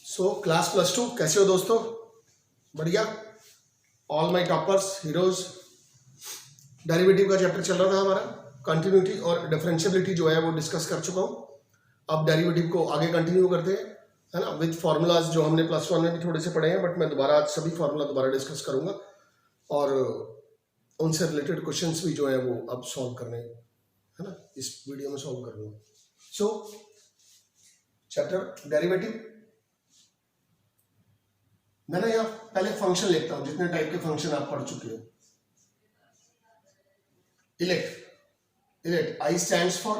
Class +2 कैसे हो दोस्तों? बढ़िया। All my toppers heroes. Derivative का चैप्टर चल रहा था हमारा। कंटिन्यूटी और डिफरेंशियबिलिटी जो है वो डिस्कस कर चुका हूँ। अब डेरिवेटिव को आगे कंटिन्यू करते हैं, है ना, विद फार्मूलाज जो हमने +1 में भी थोड़े से पढ़े हैं, बट मैं दोबारा आज सभी फार्मूला दोबारा डिस्कस करूंगा और उनसे रिलेटेड क्वेश्चंस भी जो है वो अब सॉल्व करने, है ना, इस वीडियो में सॉल्व करूंगा। Chapter derivative. मैं ना यहाँ पहले फंक्शन लिखता हूं, जितने टाइप के फंक्शन आप पढ़ चुके हो। ILATE I stands for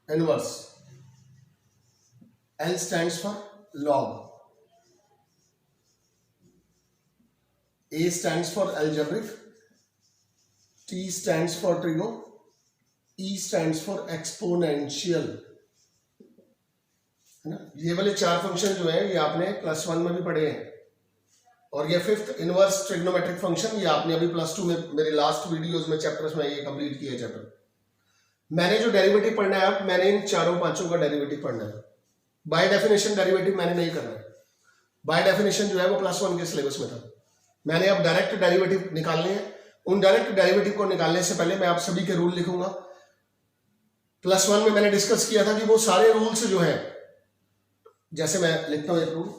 inverse, L stands for log, A stands for algebraic, T stands for trigo, E stands for exponential, है ना। ये वाले चार फंक्शन जो है ये आपने +1 में भी पढ़े हैं, और ये फिफ्थ इनवर्स ट्रिग्नोमेट्रिक फंक्शन ये आपने अभी +2 में मेरे लास्ट वीडियोस में चैप्टर्स में ये कंप्लीट किया चैप्टर। मैंने जो डेरिवेटिव पढ़ना है अब मैंने इन चारों पांचों का डेरिवेटिव पढ़ना है। बाय डेफिनेशन डेरिवेटिव मैंने नहीं करना है। बाय डेफिनेशन जो है वो +1 के सिलेबस में था। मैंने अब डायरेक्ट डेरिवेटिव निकालने हैं। उन डायरेक्ट डेरिवेटिव को निकालने से पहले मैं आप सभी के रूल लिखूंगा। +1 में मैंने डिस्कस किया था कि वो सारे रूल्स जो है, जैसे मैं लिखता हूं एक रूल,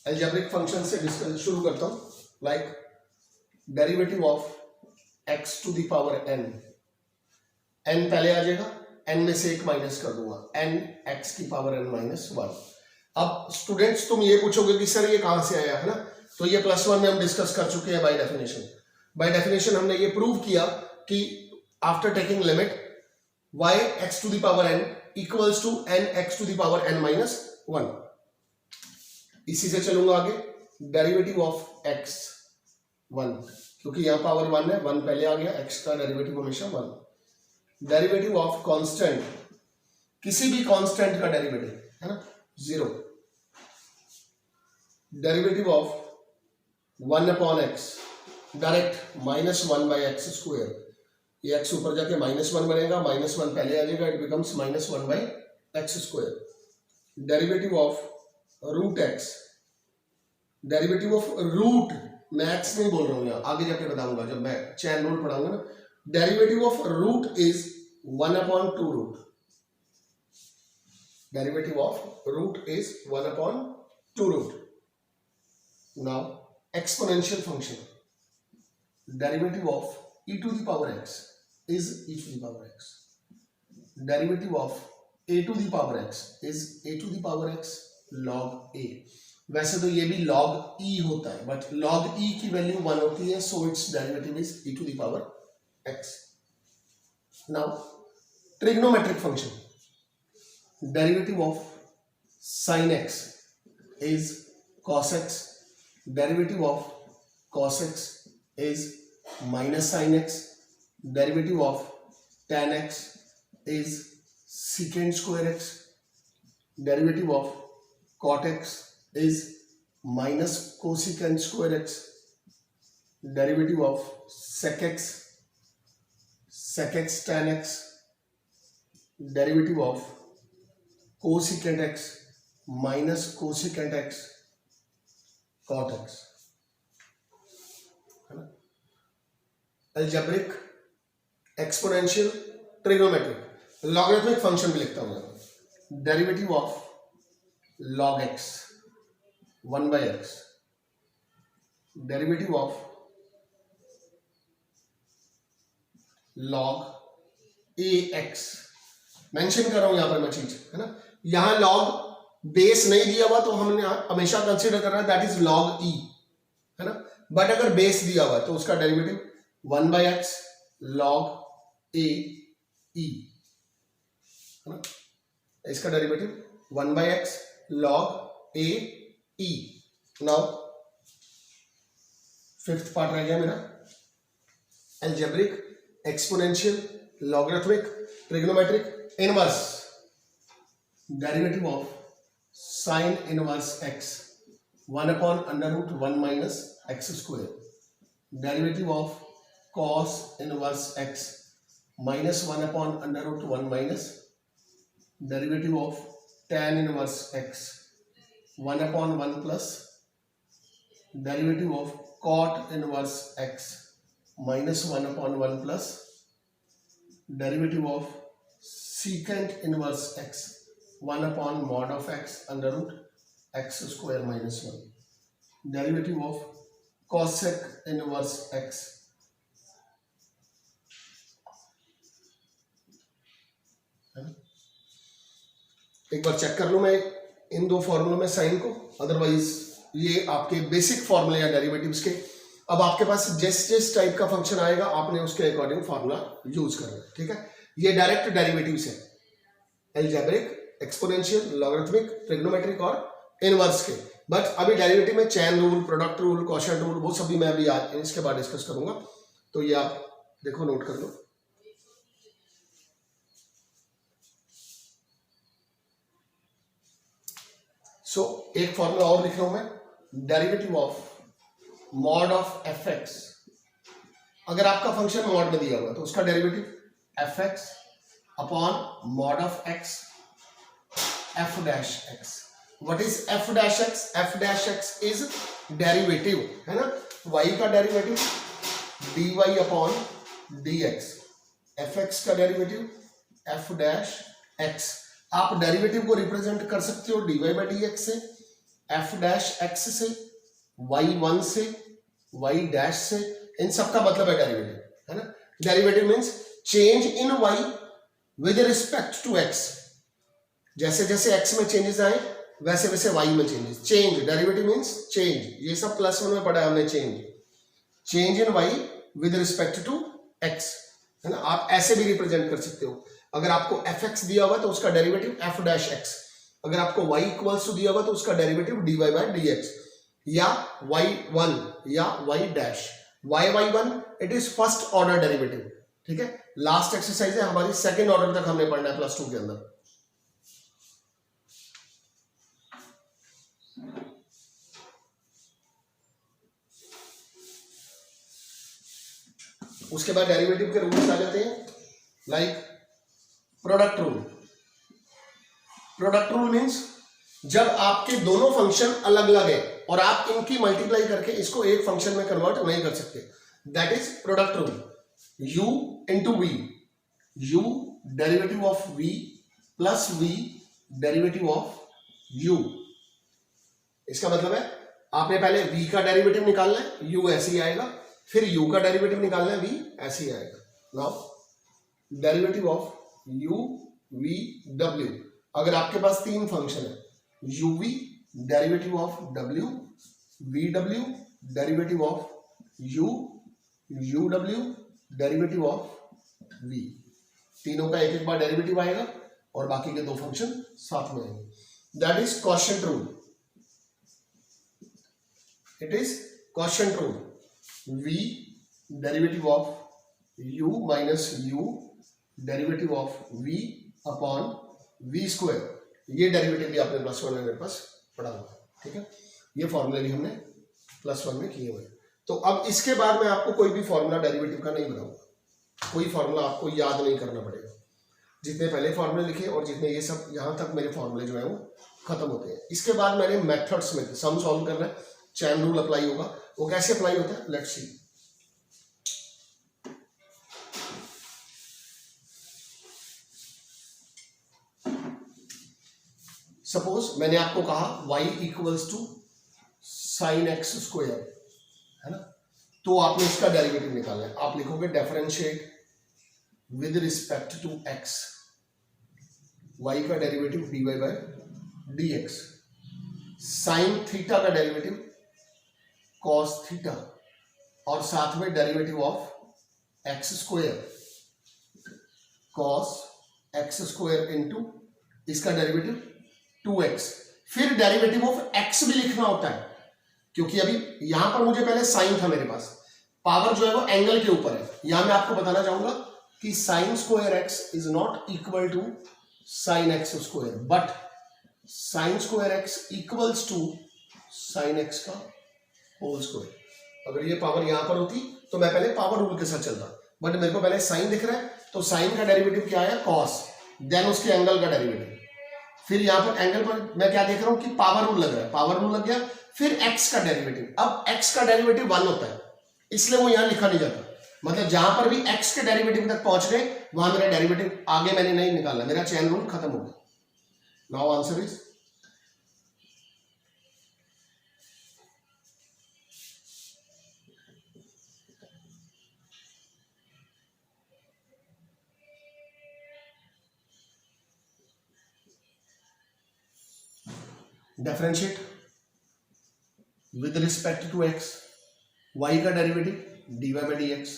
अलजेब्रिक फंक्शन से डिस्कस शुरू करता हूं। Like derivative of x to the power n, n पहले आ जाएगा, n में से एक माइनस कर दूंगा, n x की पावर n -1। अब स्टूडेंट्स तुम ये पूछोगे कि सर ये कहां से आया, है ना, तो ये +1 में हम डिस्कस कर चुके हैं बाय डेफिनेशन। बाय डेफिनेशन हमने ये प्रूव किया कि after taking limit y x to the power n equals to n x to the power n -1। इसी से चलूंगा आगे। डेरिवेटिव ऑफ x 1, क्योंकि यहां पावर 1 है, 1 पहले आ गया, x का डेरिवेटिव हमेशा 1। डेरिवेटिव ऑफ कांस्टेंट, किसी भी कांस्टेंट का डेरिवेटिव, है ना, 0। Derivative of 1/x direct -1/x²। ये x ऊपर जाके -1 बनेगा, -1 पहले आ जाएगा, it becomes -1/x²। Derivative of √x, derivative of root, मैं x नहीं बोल रहा हूं यहां, आगे जाके बताऊंगा जब मैं चैन रूल पढ़ाऊंगा ना। Derivative of root is 1/2 root. Derivative of root is 1/2 root. Now exponential function, derivative of e to the power x is e to the power x. Derivative of a to the power x is a to the power x log a. वैसे तो ये भी log e होता है, but log e की value 1 होती है, so its derivative is e to the power x. Now trigonometric function, derivative of sin x is cos x. Derivative of cos x is minus sin x. Derivative of tan x is secant square x. Derivative of cot x is minus cosecant square x. Derivative of sec x tan x. Derivative of cosecant x minus cosecant x cot x. Algebraic, exponential, trigonometric, logarithmic function भी लिखता हूं। Derivative of log x 1/x, derivative of log ax। Mention कर रहा हूं यहां पर मैं चीज, है ना, यहां log बेस नहीं दिया हुआ तो हमने हमेशा कंसीडर कर रहा है दैट इज log e, है ना, बट अगर बेस दिया हुआ तो उसका derivative 1/x log a e, है ना, इसका derivative 1/x log a e। Now fifth part रह गया मेरा, algebraic, exponential, logarithmic, trigonometric, inverse. Derivative of sine inverse x 1/√1 - x²। Derivative of cos inverse x minus 1 upon under root 1 minus derivative of tan inverse x 1 upon 1 plus derivative of cot inverse x minus 1 upon 1 plus derivative of secant inverse x 1 upon mod of x under root x square minus 1 derivative of cosec inverse x एक बार check कर लूं मैं इन दो फॉर्मूलों में sign को, otherwise ये आपके basic फॉर्मूले या डेरिवेटिव्स के। अब आपके पास जिस टाइप का फंक्शन आएगा आपने उसके अकॉर्डिंग फॉर्मूला यूज करना है, ठीक है। ये डायरेक्ट डेरिवेटिव्स है, अलजेब्रिक, एक्सपोनेंशियल, लॉगरिथमिक, ट्रिग्नोमेट्रिक और इनवर्स के। बट अभी डेरिवेटिव में chain rule, product rule, quotient rule, वो सब भी मैं अभी आज इसके बाद डिस्कस करूंगा, तो ये आप देखो, नोट कर लो। सो एक फॉर्मूला और लिख रहा हूं मैं, derivative of mod of F x. अगर आपका फंक्शन मॉड में दिया हुआ तो उसका derivative F x upon mod of x F dash x. What is F dash x? F dash x is derivative, है ना, y का derivative dy upon dx, F x का डेरिवेटिव एफ डैश एक्स। आप derivative को represent कर सकते हो dy by dx से, f डैश x से, y1 से, y डैश से, इन सब का मतलब है डेरिवेटिव, है ना। Derivative means change in y with respect to x। जैसे जैसे x में चेंजेस आए वैसे वैसे y में changes. Change, derivative means change, ये सब प्लस 1 में पढ़ा है हमने, change in y with respect to x, है ना। आप ऐसे भी रिप्रेजेंट कर सकते हो। अगर आपको एफ एक्स दिया हुआ तो उसका डेरिवेटिव एफ डैश एक्स, अगर आपको y इक्वल्स टू दिया हुआ तो उसका डेरिवेटिव dy बाई dx, या y1 या y dash. y1 it is first order derivative, ठीक है। लास्ट एक्सरसाइज है हमारी, सेकंड ऑर्डर तक हमने पढ़ना है प्लस 2 के अंदर। उसके बाद डेरिवेटिव के रूल्स आ जाते हैं, like product rule. Product rule means जब आपके दोनों फंक्शन अलग अलग है और आप इनकी मल्टीप्लाई करके इसको एक फंक्शन में कन्वर्ट नहीं कर सकते, that is product rule. u into V, u derivative of v plus v derivative of u। इसका मतलब है आपने पहले v का डेरिवेटिव निकालना है, u ऐसे ही आएगा, फिर u का डेरिवेटिव निकालना है, v ऐसे ही आएगा। Now derivative of u v w, अगर आपके पास तीन फंक्शन है, u v derivative of w, v w derivative of u, u w derivative of v, तीनों का एक एक बार डेरिवेटिव आएगा और बाकी के दो फंक्शन साथ में आएंगे। That is quotient rule, it is quotient rule. v derivative of u minus u derivative of v upon v square, ये डेरिवेटिव भी आपने प्लस 1 में मेरे पास पढ़ा हुआ है, ठीक है। ये फॉर्मूले भी हमने प्लस 1 में किए हुए हैं। तो अब इसके बाद मैं आपको कोई भी फॉर्मूला डेरिवेटिव का नहीं बनाऊंगा, कोई फॉर्मूला आपको याद नहीं करना पड़ेगा। जितने पहले फॉर्मूले लिखे और जितने ये सब, यहां तक मेरे फॉर्मूले जो है वो खत्म होते हैं। इसके बाद मैंने मेथड्स में सम सॉल्व करना है, चैन रूल अप्लाई होगा। वो कैसे अप्लाई होता है, लेट्स सी। सपोज मैंने आपको कहा y equals to sine X square, है ना, तो आपने इसका डेरिवेटिव निकालना है। आप लिखोगे differentiate with respect to x, y का derivative dy by dx, sine theta का डेरिवेटिव कॉस थीटा, और साथ में derivative of X square cos X square into इसका डेरिवेटिव 2x। फिर डेरिवेटिव ऑफ x भी लिखना होता है, क्योंकि अभी यहां पर मुझे पहले साइन था, मेरे पास पावर जो है वो एंगल के ऊपर है। यहां मैं आपको बताना चाहूंगा कि sine square X is not equal to sine X square, but sine square X equals to sine X का होल स्क्वायर। अगर ये पावर यहां पर होती तो मैं पहले पावर रूल के साथ चलता, बट मेरे को पहले साइन दिख रहा है, तो साइन का डेरिवेटिव क्या है, कॉस, देन उसके एंगल का डेरिवेटिव। फिर यहाँ पर एंगल पर मैं क्या देख रहा हूं कि पावर रूल लग रहा है, पावर रूल लग गया। फिर एक्स का डेरिवेटिव, अब एक्स का डेरिवेटिव 1 होता है, इसलिए वो यहां लिखा नहीं जाता। मतलब जहां पर भी एक्स के डेरिवेटिव तक पहुंच गए वहां मेरा डेरिवेटिव आगे मैंने नहीं निकाला, मेरा चेन रूल खत्म हो गया। Now answer is differentiate with respect to x, y का derivative dy by D x.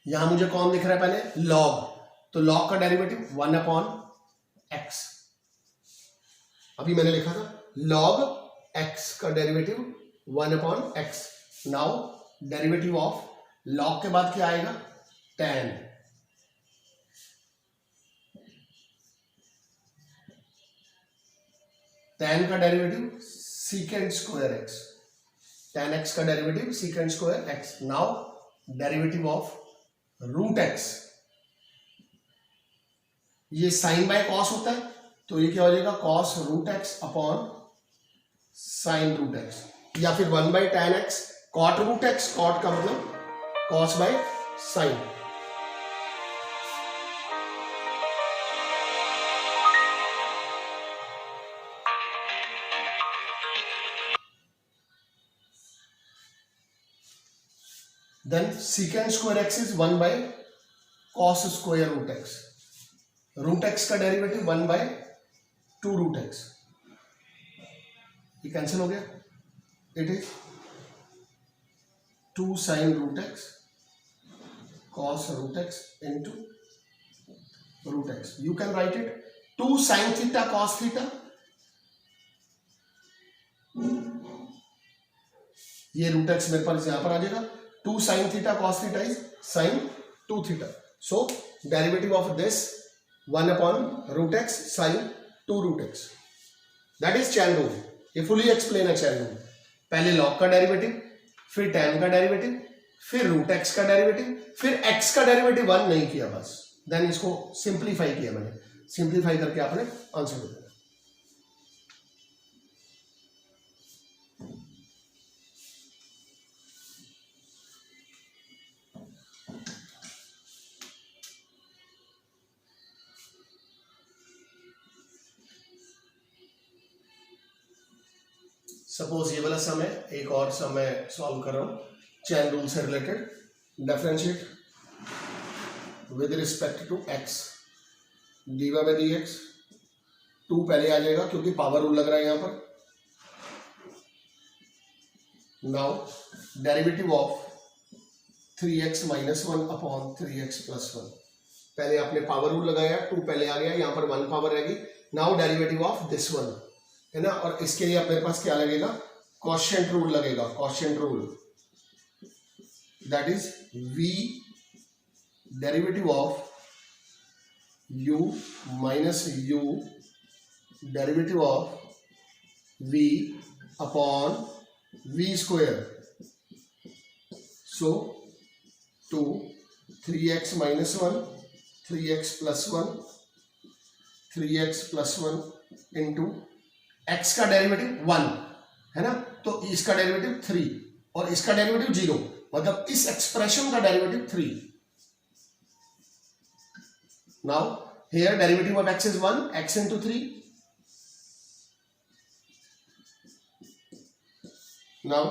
यहां मुझे कौन दिख रहा है, पहले लॉग, तो लॉग का डेरिवेटिव 1 अपॉन एक्स। अभी मैंने लिखा था लॉग एक्स का derivative 1 upon X. Now derivative of log के बाद क्या आएगा, tan, tan का derivative secant square X, tan x का derivative secant square X. Now derivative of root X, ये साइन बाय कॉस होता है, तो ये क्या हो जाएगा, cos root X upon sine root X, या फिर 1 by tan x cot root X, cot का मतलब cos by sine. Then secant square x is 1 by cos square root x. Root x का डेरिवेटिव 1 by 2 root x, ये cancel हो गया। It is 2 sin root x cos root x into root x. You can write it 2 sin theta cos theta. ये root x मेरे पास यहां पर आ जाएगा, 2 sin theta cos theta is sin 2 theta. So derivative of this 1 upon root x sin 2 root x. That is chain rule. ये fully explain है chain rule. पहले log का derivative, फिर tan का डेरिवेटिव, फिर रूट x का derivative, फिर x का डेरिवेटिव 1 नहीं किया बस, देन इसको सिंप्लीफाई किया मैंने, सिंप्लीफाई करके आपने आंसर दे दिया। सपोज ये वाला सम है, एक और सम मैं सॉल्व कर रहा हूं चैन रूल से related. Differentiate with respect to X, D Y by D X, 2 पहले आ जाएगा क्योंकि पावर रूल लग रहा है यहां पर। Now derivative of 3x minus 1 upon 3x plus 1, पहले आपने पावर रूल लगाया, 2 पहले आ गया, यहां पर 1 पावर रहेगी। Now derivative of this one है ना, और इसके लिए अब मेरे पास क्या लगेगा, क्वोशिएंट रूल लगेगा, quotient rule, that is v derivative of u minus u derivative of v upon v square. So 2 3x minus 1 3x plus 1 3x plus 1 into x का डेरिवेटिव 1 है ना, तो इसका डेरिवेटिव 3 और इसका डेरिवेटिव 0, मतलब इस एक्सप्रेशन का derivative 3। Now here derivative of x is 1, x into 3. Now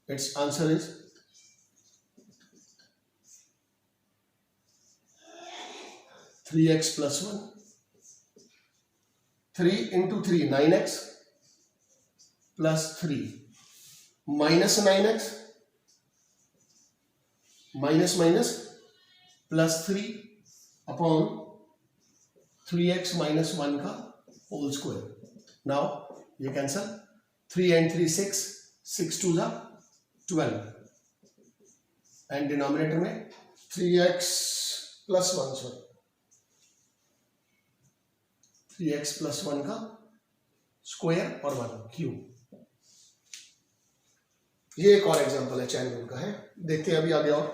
its answer is 3x plus 1, 3 into 3 9x plus 3 minus 9x minus minus plus 3 upon 3x minus 1 का whole square. Now ये cancel, 3 and 3 6, 6 2 जा 12 and denominator में 3x plus 1 sorry 3x plus 1 का square और 1 cube. ये एक और example है चैन रूल का है, देखते हैं अभी आगे और।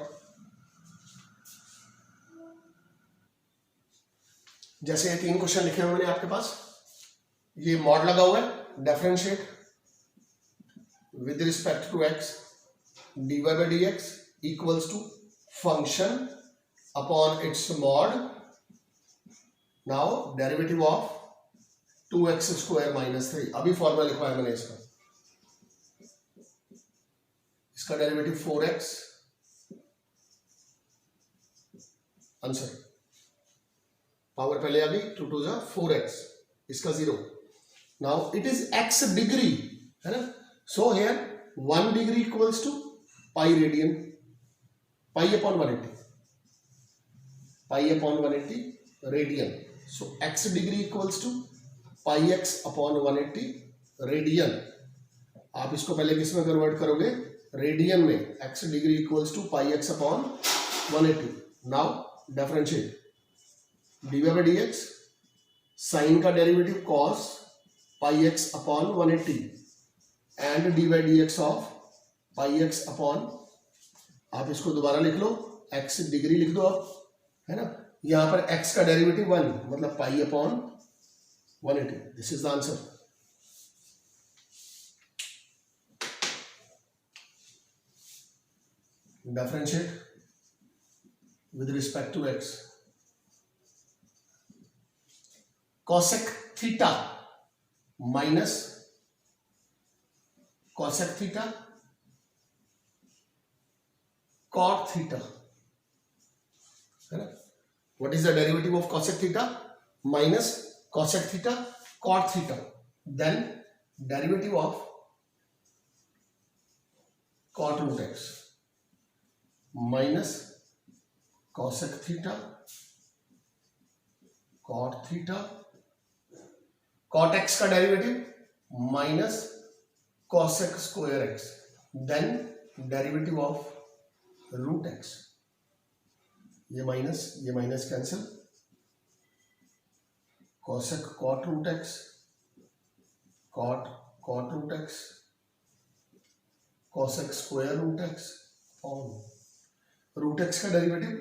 जैसे ये 3 क्वेश्चन लिखे हुए मैंने आपके पास, ये मॉड लगा हुआ है, differentiate with respect to X dy by dx equals to function upon its mod, now derivative of 2x square minus 3, अभी फॉर्मूला लिखवा है मैंने इसका डेरिवेटिव 4x, आंसर पावर पहले आ गई, 2 2 जा 4x, इसका 0, now it is x degree है ना, so here 1 degree equals to pi radian, pi upon 180 radian, so x degree equals to pi x upon 180 radian. आप इसको पहले किस में कन्वर्ट करोगे, रेडियन में, x degree equals to pi x upon 180। Now differentiate dy by dx, sine का derivative cos pi x upon 180 and dy by dx of pi x upon, आप इसको दोबारा लिख लो, x डिग्री लिख दो आप, है ना, यहां पर x का डेरिवेटिव 1 मतलब पाई upon 180, this is the answer. Differentiate with respect to x. Cosec theta minus cosec theta cot theta, है ना, what is the derivative of cosec theta minus cosec theta cot theta, then derivative of cot root x minus cosec theta cot theta, cot x का derivative minus cosec square x, then derivative of root x, ये minus cancel, cosec cot root x, cot root x, cosec square root x और root x का derivative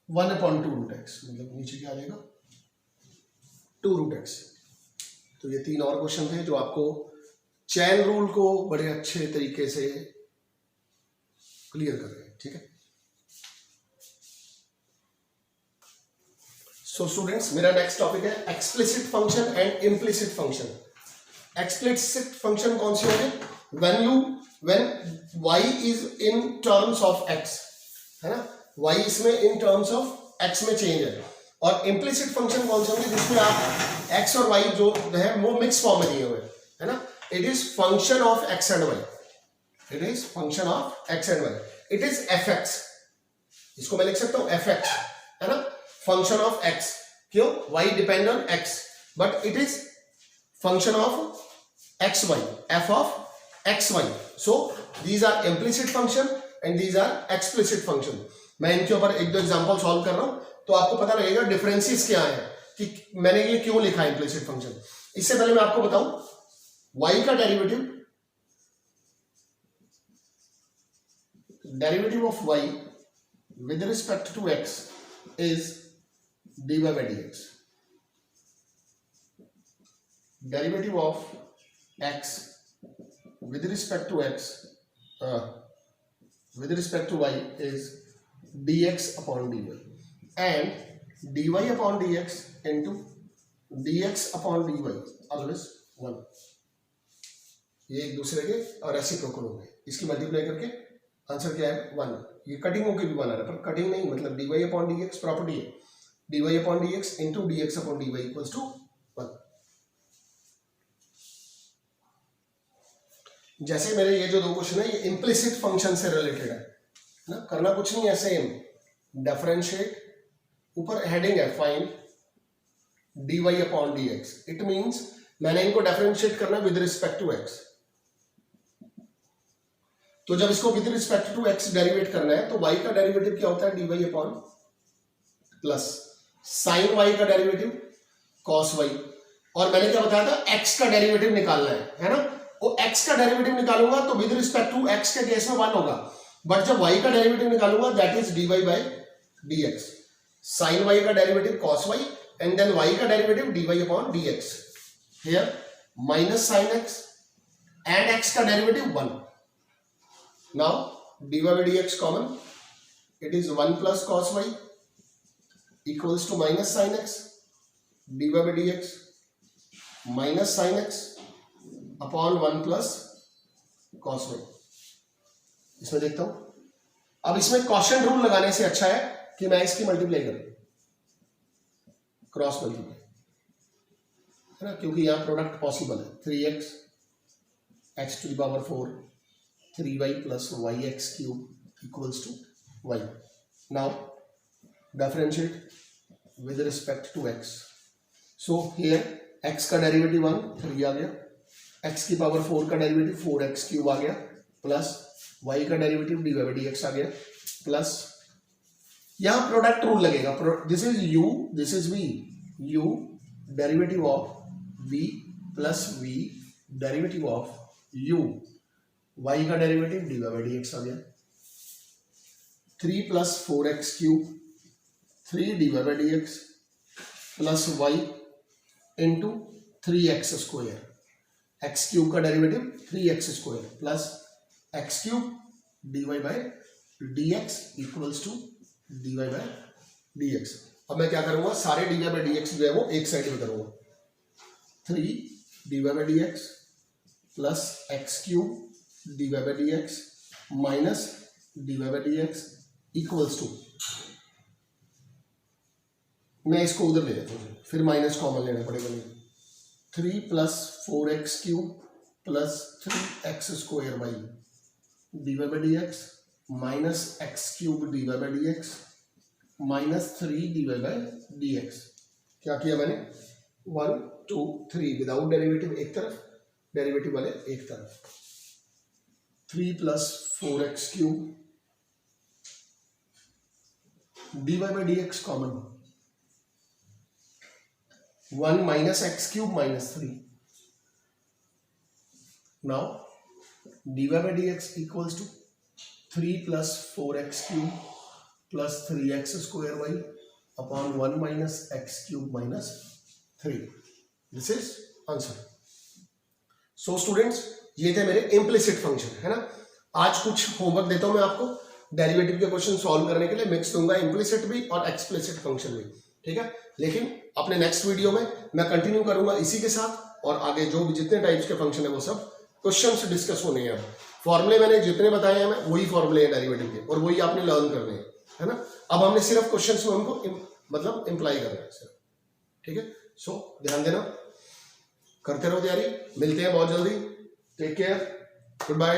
1 upon 2 root x, मतलब नीचे क्या आ जाएगा 2 root x। तो ये 3 और क्वेश्चन थे जो आपको चैन रूल को बड़े अच्छे तरीके से क्लियर कर रहे हैं, ठीक है। सो स्टूडेंट्स, मेरा नेक्स्ट टॉपिक है explicit function and implicit function. Explicit function कौन से होंगे, when y is in terms of x, है ना, y इसमें इन टर्म्स ऑफ x में चेंज है, और इम्प्लिसिट फंक्शन कौन से होंगे जिसमें आप x और y जो है वो मिक्स फॉर्म में दिए हुए हैं, है ना, it is function of x and y, it is function of x and y, it is fx, इसको मैं लिख सकता हूं fx, है ना, फंक्शन ऑफ x, क्यों, y depend on x, but it is function of xy, f of xy, so these are implicit function and these are explicit function. मैं इनके ऊपर एक दो एग्जांपल सॉल्व कर रहा हूं तो आपको पता लगेगा डिफरेंसेस क्या है, कि मैंने ये क्यों लिखा है इम्प्लिसिट फंक्शन। इससे पहले मैं आपको बताऊं, y का derivative of y with respect to x is dy by dx, derivative of x with respect to y is dx upon dy, and dy upon dx into dx upon dy always 1, ये एक दूसरे के और reciprocal होंगे, इसकी multiply करके answer क्या है 1, ये कटिंग होके भी 1 आ रहा है, पर कटिंग नहीं, मतलब dy upon dx प्रॉपर्टी है, dy upon dx into dx upon dy equals to 1। जैसे मेरे ये जो 2 क्वेश्चन है ये इम्प्लिसिट फंक्शन से रिलेटेड है ना, करना कुछ नहीं है, सेम डिफरेंशिएट, ऊपर हेडिंग है find dy upon dx, it means मैंने इनको डिफरेंशिएट करना विद रिस्पेक्ट टू x, तो जब इसको with respect to x derivate करना है तो y का डेरिवेटिव क्या होता है, dy upon plus sign y का डेरिवेटिव cos y, और मैंने क्या बताया था x का डेरिवेटिव निकालना है ना, वो x का डेरिवेटिव निकालूंगा तो विद रिस्पेक्ट टू x के केस में 1 होगा, बट जब y का डेरिवेटिव निकालूंगा that is dy by dx, sine y का derivative cos y and then y का derivative dy upon dx. Here minus sine x and x का derivative 1. Now dy by dx common, it is 1 plus cos y equals to minus sin x. dy by dx minus sin x upon 1 plus cos y. इसमें देखता हूं. अब इसमें quotient rule लगाने से अच्छा है कि मैं इसकी मल्टीप्लाई करूं, क्रॉस मल्टीप्लाई, है ना, क्योंकि यहां प्रोडक्ट पॉसिबल है. 3x x to the power 4 3y plus yx cube equals to y. Now differentiate with respect to x. So here x का डेरिवेटिव 1 3 आ गया, x की पावर 4 का डेरिवेटिव 4x क्यूब आ गया, प्लस y का derivative dy by dx आ गया, plus यहां प्रोडक्ट रूल लगेगा. This is u, this is v. u derivative of v plus v derivative of u, y का डेरिवेटिव dy by dx आ गया. 3 plus 4x cube 3 dy by dx plus y into 3x square. x cube का derivative 3x square plus x cube dy by dx equals to dy by dx. अब मैं क्या करूंगा, सारे dy by dx जो है वो एक साइड में करूंगा. 3 dy by dx plus x cube dy by dx minus dy by dx equals to, मैं इसको उधर ले लेता हूँ, फिर माइनस कॉमन लेना पड़ेगा मुझे. 3 plus 4x cube plus 3x square y dy by dx minus x cube dy by dx minus 3 dy by dx. क्या किया मैंने, 1 2 3 विदाउट डेरिवेटिव एक तरफ, डेरिवेटिव वाले एक तरफ. 3 plus 4x cube dy by dx common, 1 minus x cube minus 3. Now dy by dx equals to 3 plus 4x cube plus 3x square y upon 1 minus x cube minus 3. This is answer. So students, ये थे मेरे implicit function, है ना. आज कुछ homework देता हूं मैं आपको डेरिवेटिव के क्वेश्चन सॉल्व करने के लिए, मिक्स दूंगा इम्प्लिसिट भी और एक्सप्लिसिट फंक्शन भी, ठीक है. लेकिन अपने नेक्स्ट वीडियो में मैं कंटिन्यू करूंगा इसी के साथ, और आगे जो भी जितने टाइप्स के फंक्शन है वो सब क्वेश्चंस डिस्कस होने हैं. फॉर्मूले मैंने जितने बताए हैं, मैं वही फॉर्मूले हैं डेरिवेटिव के, और वही आपने लर्न करने हैं, है ना. अब हमने सिर्फ क्वेश्चंस में उनको मतलब इम्प्लाई करना है सिर्फ, ठीक है. सो ध्यान देना, करते रहो तैयारी, मिलते हैं बहुत जल्दी. Take care, good bye.